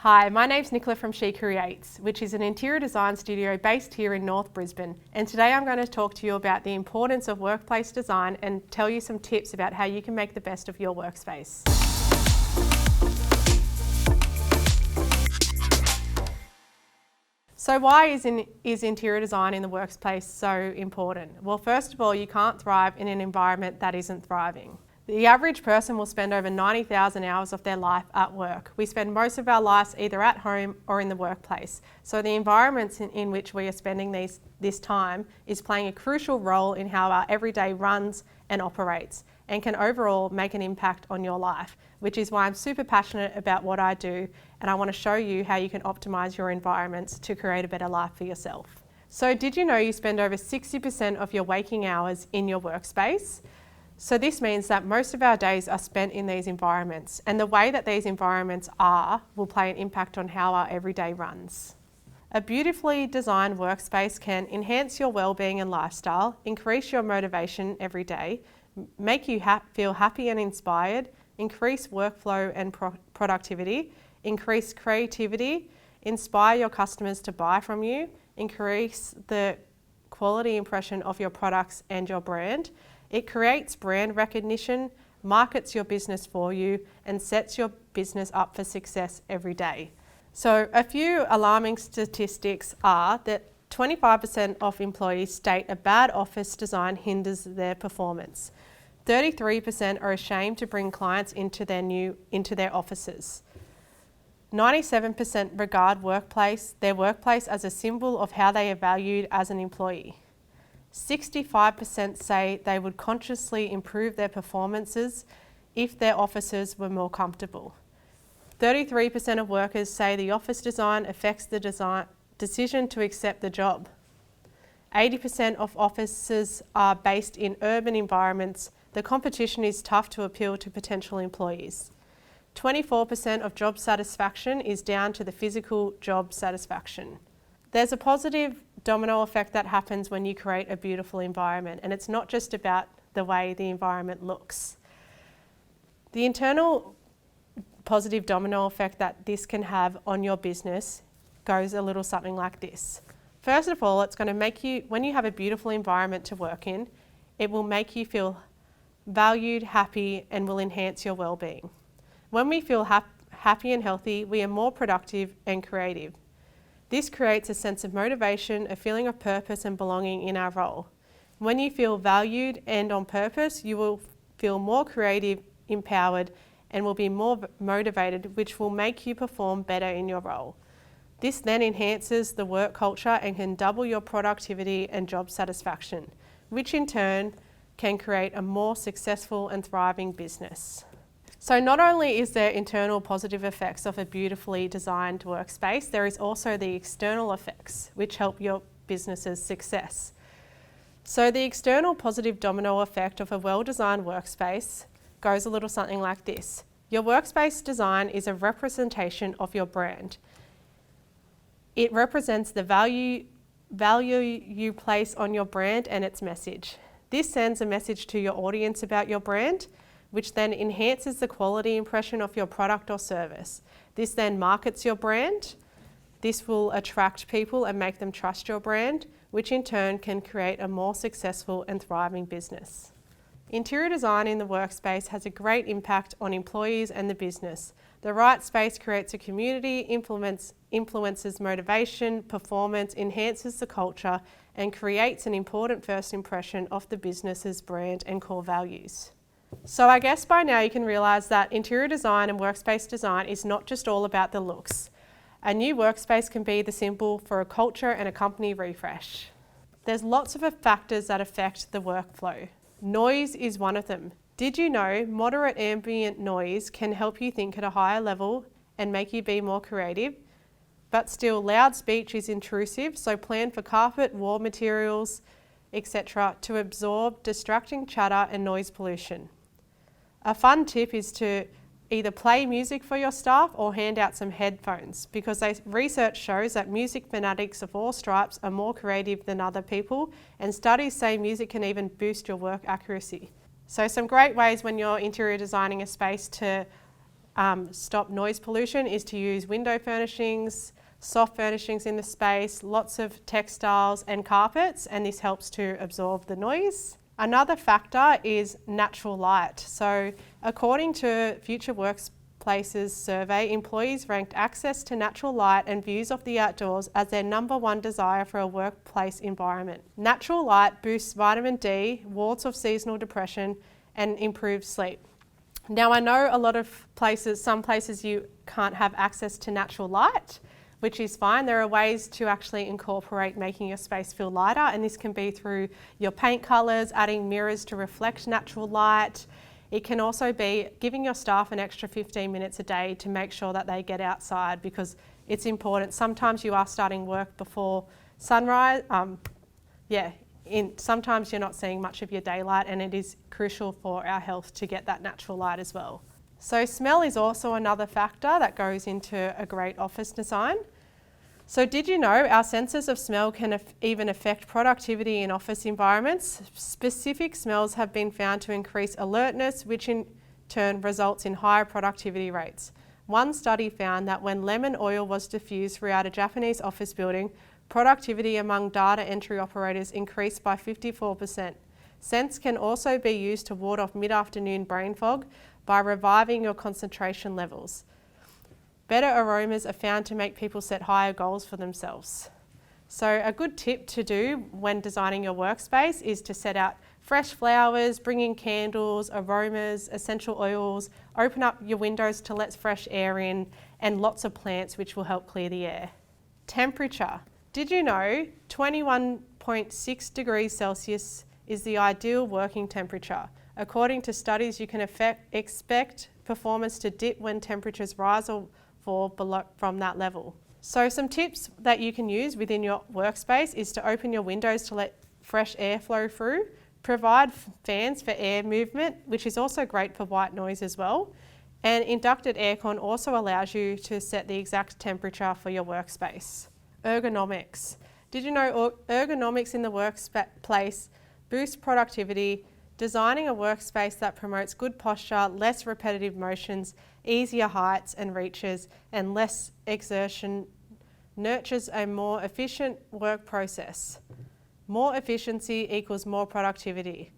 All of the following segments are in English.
Hi, my name's Nicola from She Creates, which is an interior design studio based here in North Brisbane. And today I'm going to talk to you about the importance of workplace design and tell you some tips about how you can make the best of your workspace. So why is interior design in the workplace so important? Well, first of all, you can't thrive in an environment that isn't thriving. The average person will spend over 90,000 hours of their life at work. We spend most of our lives either at home or in the workplace. So the environments in which we are spending this time is playing a crucial role in how our everyday runs and operates, and can overall make an impact on your life, which is why I'm super passionate about what I do, and I want to show you how you can optimize your environments to create a better life for yourself. So did you know you spend over 60% of your waking hours in your workspace? So this means that most of our days are spent in these environments, and the way that these environments are will play an impact on how our everyday runs. A beautifully designed workspace can enhance your well-being and lifestyle, increase your motivation every day, make you feel happy and inspired, increase workflow and productivity, increase creativity, inspire your customers to buy from you, increase the quality impression of your products and your brand. It creates brand recognition, markets your business for you, and sets your business up for success every day. So a few alarming statistics are that 25% of employees state a bad office design hinders their performance. 33% are ashamed to bring clients into their offices. 97% regard their workplace as a symbol of how they are valued as an employee. 65% say they would consciously improve their performances if their offices were more comfortable. 33% of workers say the office design affects the decision to accept the job. 80% of offices are based in urban environments. The competition is tough to appeal to potential employees. 24% of job satisfaction is down to the physical job satisfaction. There's a positive domino effect that happens when you create a beautiful environment, and it's not just about the way the environment looks. The internal positive domino effect that this can have on your business goes a little something like this. First of all, it's going to make you, when you have a beautiful environment to work in, it will make you feel valued, happy, and will enhance your well-being. When we feel happy and healthy, we are more productive and creative. This creates a sense of motivation, a feeling of purpose and belonging in our role. When you feel valued and on purpose, you will feel more creative, empowered, and will be more motivated, which will make you perform better in your role. This then enhances the work culture and can double your productivity and job satisfaction, which in turn can create a more successful and thriving business. So not only is there internal positive effects of a beautifully designed workspace, there is also the external effects which help your business's success. So the external positive domino effect of a well-designed workspace goes a little something like this. Your workspace design is a representation of your brand. It represents the value you place on your brand and its message. This sends a message to your audience about your brand, which then enhances the quality impression of your product or service. This then markets your brand. This will attract people and make them trust your brand, which in turn can create a more successful and thriving business. Interior design in the workspace has a great impact on employees and the business. The right space creates a community, influences motivation, performance, enhances the culture, and creates an important first impression of the business's brand and core values. So I guess by now you can realise that interior design and workspace design is not just all about the looks. A new workspace can be the symbol for a culture and a company refresh. There's lots of factors that affect the workflow. Noise is one of them. Did you know moderate ambient noise can help you think at a higher level and make you be more creative? But still, loud speech is intrusive, so plan for carpet, wall materials, etc. to absorb distracting chatter and noise pollution. A fun tip is to either play music for your staff or hand out some headphones, because research shows that music fanatics of all stripes are more creative than other people, and studies say music can even boost your work accuracy. So some great ways when you're interior designing a space to stop noise pollution is to use window furnishings, soft furnishings in the space, lots of textiles and carpets, and this helps to absorb the noise. Another factor is natural light. So according to Future Workplaces survey, employees ranked access to natural light and views of the outdoors as their #1 desire for a workplace environment. Natural light boosts vitamin D, wards off seasonal depression, and improves sleep. Now I know a lot of places, some places you can't have access to natural light, which is fine. There are ways to actually incorporate making your space feel lighter, and this can be through your paint colours, adding mirrors to reflect natural light. It can also be giving your staff an extra 15 minutes a day to make sure that they get outside, because it's important. Sometimes you are starting work before sunrise. Sometimes you're not seeing much of your daylight, and it is crucial for our health to get that natural light as well. So smell is also another factor that goes into a great office design. So did you know our senses of smell can even affect productivity in office environments? Specific smells have been found to increase alertness, which in turn results in higher productivity rates. One study found that when lemon oil was diffused throughout a Japanese office building, productivity among data entry operators increased by 54%. Scents can also be used to ward off mid-afternoon brain fog by reviving your concentration levels. Better aromas are found to make people set higher goals for themselves. So a good tip to do when designing your workspace is to set out fresh flowers, bring in candles, aromas, essential oils, open up your windows to let fresh air in, and lots of plants which will help clear the air. Temperature. Did you know 21.6 degrees Celsius is the ideal working temperature? According to studies, you can expect performance to dip when temperatures rise or fall below from that level. So some tips that you can use within your workspace is to open your windows to let fresh air flow through, provide fans for air movement, which is also great for white noise as well, and inducted aircon also allows you to set the exact temperature for your workspace. Ergonomics. Did you know ergonomics in the workplace boosts productivity? Designing a workspace that promotes good posture, less repetitive motions, easier heights and reaches, and less exertion nurtures a more efficient work process. More efficiency equals more productivity.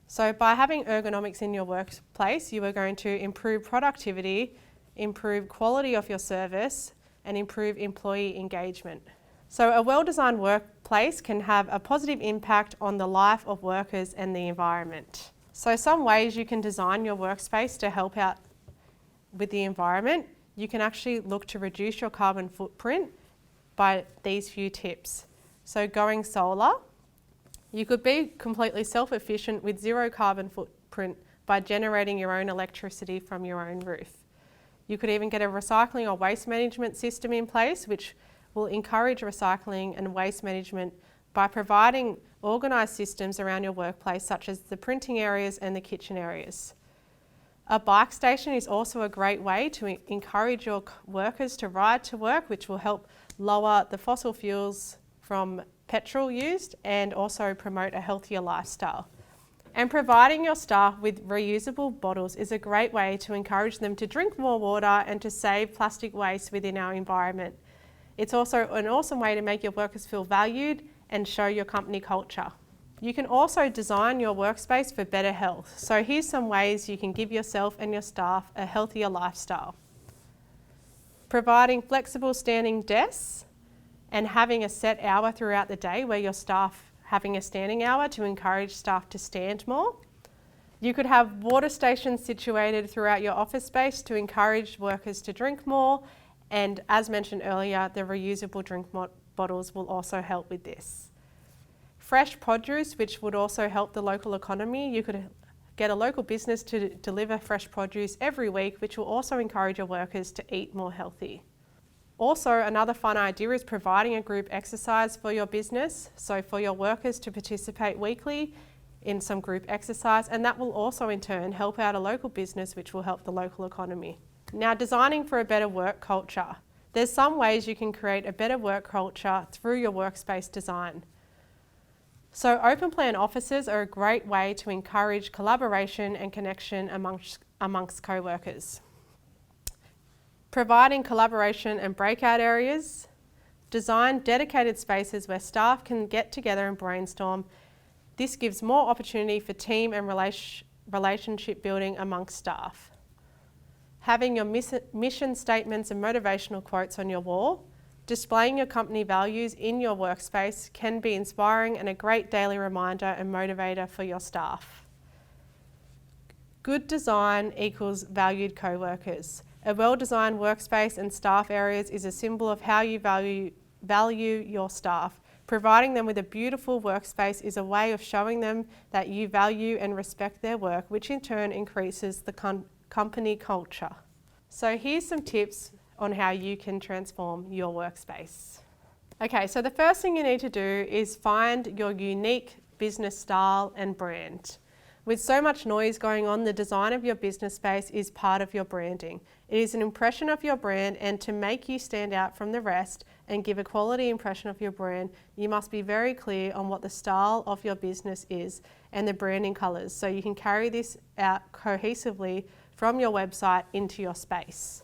So by having ergonomics in your workplace, you are going to improve productivity, improve quality of your service, and improve employee engagement. So a well-designed workplace can have a positive impact on the life of workers and the environment. So some ways you can design your workspace to help out with the environment. You can actually look to reduce your carbon footprint by these few tips. So going solar, you could be completely self-efficient with zero carbon footprint by generating your own electricity from your own roof. You could even get a recycling or waste management system in place, which will encourage recycling and waste management by providing organised systems around your workplace, such as the printing areas and the kitchen areas. A bike station is also a great way to encourage your workers to ride to work, which will help lower the fossil fuels from petrol used and also promote a healthier lifestyle. And providing your staff with reusable bottles is a great way to encourage them to drink more water and to save plastic waste within our environment. It's also an awesome way to make your workers feel valued and show your company culture. You can also design your workspace for better health. So here's some ways you can give yourself and your staff a healthier lifestyle. Providing flexible standing desks and having a set hour throughout the day where your staff having a standing hour to encourage staff to stand more. You could have water stations situated throughout your office space to encourage workers to drink more. And as mentioned earlier, the reusable drink bottles will also help with this. Fresh produce, which would also help the local economy. You could get a local business to deliver fresh produce every week, which will also encourage your workers to eat more healthy. Also, another fun idea is providing a group exercise for your business. So for your workers to participate weekly in some group exercise, and that will also in turn help out a local business, which will help the local economy. Now, designing for a better work culture. There's some ways you can create a better work culture through your workspace design. So open plan offices are a great way to encourage collaboration and connection amongst co-workers. Providing collaboration and breakout areas. Design dedicated spaces where staff can get together and brainstorm. This gives more opportunity for team and relationship building amongst staff. Having your mission statements and motivational quotes on your wall. Displaying your company values in your workspace can be inspiring and a great daily reminder and motivator for your staff. Good design equals valued co-workers. A well-designed workspace and staff areas is a symbol of how you value your staff. Providing them with a beautiful workspace is a way of showing them that you value and respect their work, which in turn increases the company culture. So here's some tips on how you can transform your workspace. Okay, so the first thing you need to do is find your unique business style and brand. With so much noise going on, the design of your business space is part of your branding. It is an impression of your brand, and to make you stand out from the rest and give a quality impression of your brand, you must be very clear on what the style of your business is and the branding colours, so you can carry this out cohesively from your website into your space.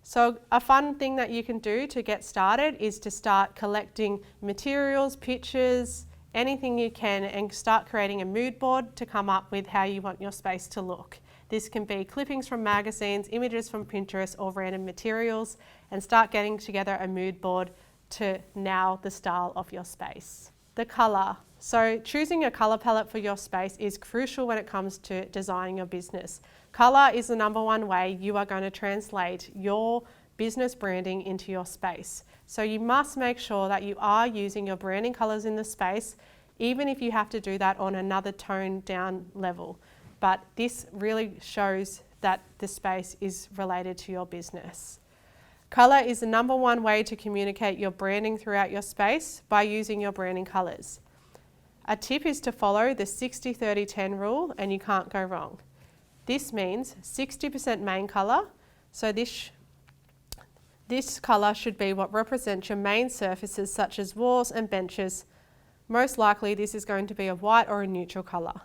So a fun thing that you can do to get started is to start collecting materials, pictures, anything you can, and start creating a mood board to come up with how you want your space to look. This can be clippings from magazines, images from Pinterest, or random materials, and start getting together a mood board to nail the style of your space. The colour. So choosing a colour palette for your space is crucial when it comes to designing your business. Colour is the number one way you are going to translate your business branding into your space. So you must make sure that you are using your branding colours in the space, even if you have to do that on another toned down level. But this really shows that the space is related to your business. Colour is the number one way to communicate your branding throughout your space by using your branding colours. A tip is to follow the 60-30-10 rule, and you can't go wrong. This means 60% main colour, so this colour should be what represents your main surfaces such as walls and benches. Most likely this is going to be a white or a neutral colour.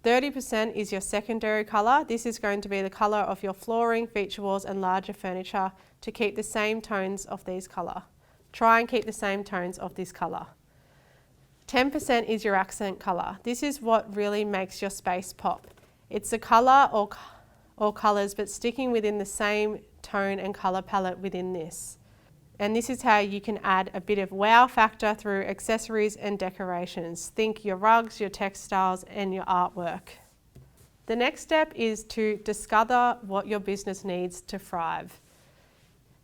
30% is your secondary colour. This is going to be the colour of your flooring, feature walls and larger furniture to keep the same tones of these colour. Try and keep the same tones of this colour. 10% is your accent colour. This is what really makes your space pop. It's a colour or colours, but sticking within the same tone and colour palette within this. And this is how you can add a bit of wow factor through accessories and decorations. Think your rugs, your textiles and your artwork. The next step is to discover what your business needs to thrive.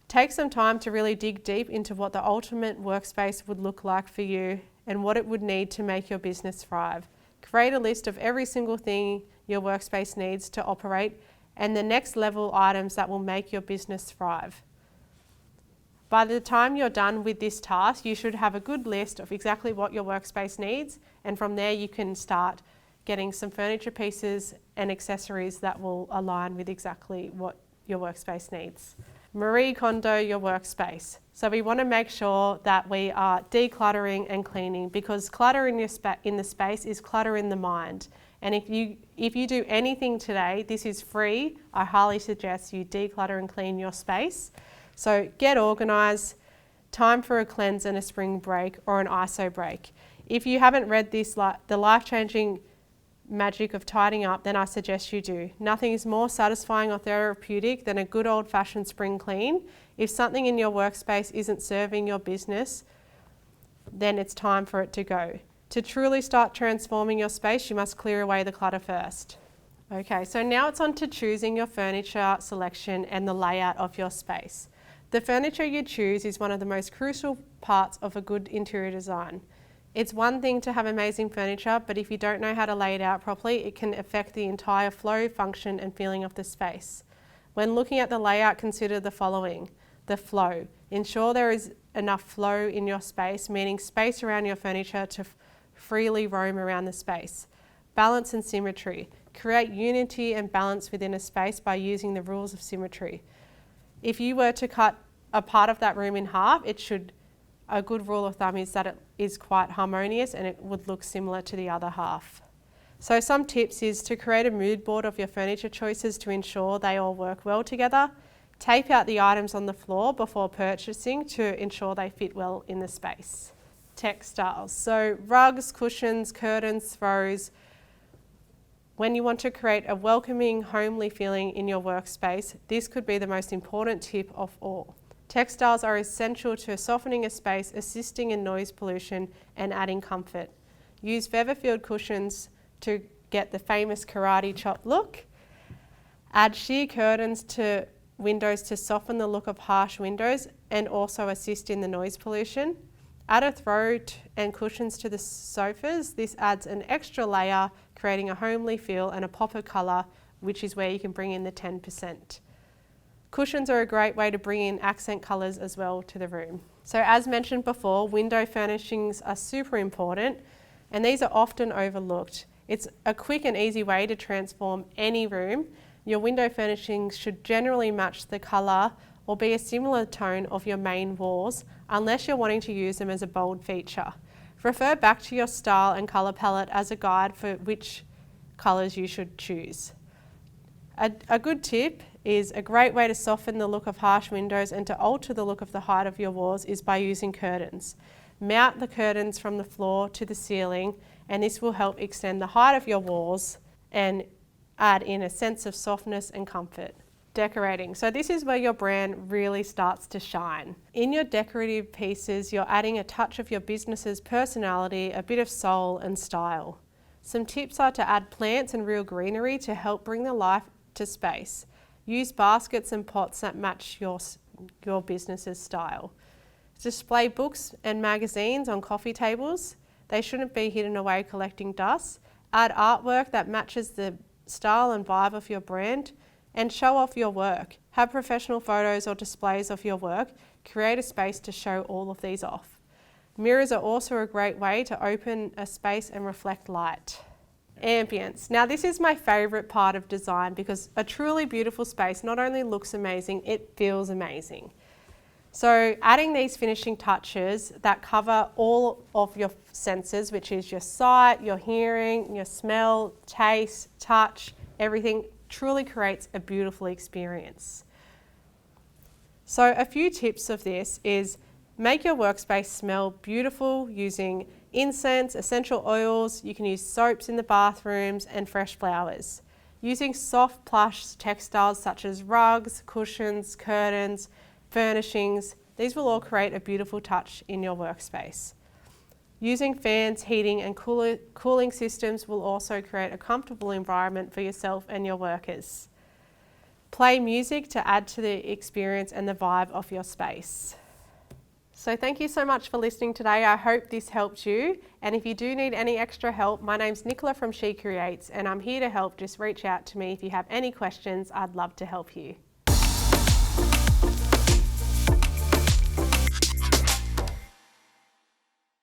Take some time to really dig deep into what the ultimate workspace would look like for you and what it would need to make your business thrive. Create a list of every single thing your workspace needs to operate and the next level items that will make your business thrive. By the time you're done with this task, you should have a good list of exactly what your workspace needs, and from there you can start getting some furniture pieces and accessories that will align with exactly what your workspace needs. Marie Kondo your workspace. So we want to make sure that we are decluttering and cleaning, because clutter in the space is clutter in the mind. And if you do anything today, this is free. I highly suggest you declutter and clean your space. So get organised, time for a cleanse and a spring break or an ISO break. If you haven't read this, The Life-Changing Magic of Tidying Up, then I suggest you do. Nothing is more satisfying or therapeutic than a good old-fashioned spring clean. If something in your workspace isn't serving your business, then it's time for it to go. To truly start transforming your space, you must clear away the clutter first. Okay, so now it's on to choosing your furniture selection and the layout of your space. The furniture you choose is one of the most crucial parts of a good interior design. It's one thing to have amazing furniture, but if you don't know how to lay it out properly, it can affect the entire flow, function and feeling of the space. When looking at the layout, consider the following. The flow. Ensure there is enough flow in your space, meaning space around your furniture to freely roam around the space. Balance and symmetry. Create unity and balance within a space by using the rules of symmetry. If you were to cut a part of that room in half, a good rule of thumb is that it is quite harmonious and it would look similar to the other half. So some tips is to create a mood board of your furniture choices to ensure they all work well together. Tape out the items on the floor before purchasing to ensure they fit well in the space. Textiles, so rugs, cushions, curtains, throws. When you want to create a welcoming, homely feeling in your workspace, this could be the most important tip of all. Textiles are essential to softening a space, assisting in noise pollution and adding comfort. Use feather-filled cushions to get the famous karate chop look. Add sheer curtains to windows to soften the look of harsh windows and also assist in the noise pollution. Add a throw and cushions to the sofas. This adds an extra layer, creating a homely feel and a pop of colour, which is where you can bring in the 10%. Cushions are a great way to bring in accent colours as well to the room. So as mentioned before, window furnishings are super important and these are often overlooked. It's a quick and easy way to transform any room. Your window furnishings should generally match the colour or be a similar tone of your main walls, unless you're wanting to use them as a bold feature. Refer back to your style and colour palette as a guide for which colours you should choose. A good tip is a great way to soften the look of harsh windows and to alter the look of the height of your walls is by using curtains. Mount the curtains from the floor to the ceiling and this will help extend the height of your walls and add in a sense of softness and comfort. Decorating. So this is where your brand really starts to shine. In your decorative pieces, you're adding a touch of your business's personality, a bit of soul and style. Some tips are to add plants and real greenery to help bring the life to space. Use baskets and pots that match your business's style. Display books and magazines on coffee tables. They shouldn't be hidden away collecting dust. Add artwork that matches the style and vibe of your brand. And show off your work. Have professional photos or displays of your work. Create a space to show all of these off. Mirrors are also a great way to open a space and reflect light. Ambience. Now this is my favourite part of design because a truly beautiful space not only looks amazing, it feels amazing. So adding these finishing touches that cover all of your senses, which is your sight, your hearing, your smell, taste, touch, everything, truly creates a beautiful experience. So a few tips of this is make your workspace smell beautiful using incense, essential oils. You can use soaps in the bathrooms and fresh flowers. Using soft plush textiles such as rugs, cushions, curtains, furnishings. These will all create a beautiful touch in your workspace. Using fans, heating and cooling systems will also create a comfortable environment for yourself and your workers. Play music to add to the experience and the vibe of your space. So thank you so much for listening today. I hope this helped you. And if you do need any extra help, my name's Nicola from She Creates and I'm here to help. Just reach out to me if you have any questions. I'd love to help you.